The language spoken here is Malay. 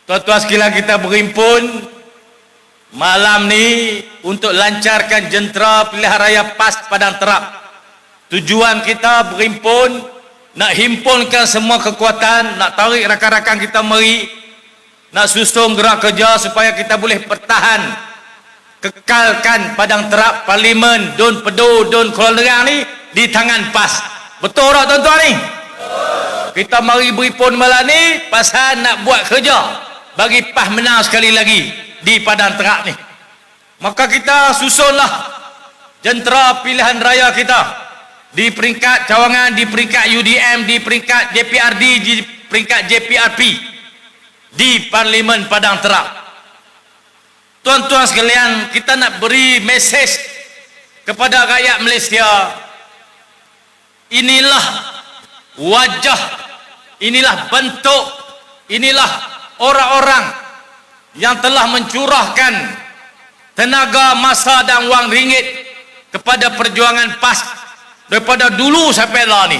Tuan-tuan sekalian, kita berhimpun malam ni untuk lancarkan jentera pilihan raya PAS Padang Terap. Tujuan kita berhimpun nak himpunkan semua kekuatan, nak tarik rakan-rakan kita mari, nak susung gerak kerja supaya kita boleh bertahan, kekalkan Padang Terap, Parlimen, Dun Pedu, Dun Kuala Nerang ni di tangan PAS. Betul tak tuan-tuan ni? Kita mari berhimpun malam ni pasal nak buat kerja bagi PAS menang sekali lagi di Padang Terap ni. Maka kita susunlah jentera pilihan raya kita di peringkat cawangan, di peringkat UDM, di peringkat JPRD, di peringkat JPRP di Parlimen Padang Terap. Tuan-tuan sekalian, kita nak beri mesej kepada rakyat Malaysia. Inilah wajah, inilah bentuk, inilah orang-orang yang telah mencurahkan tenaga, masa dan wang ringgit kepada perjuangan PAS daripada dulu sampai lah ni.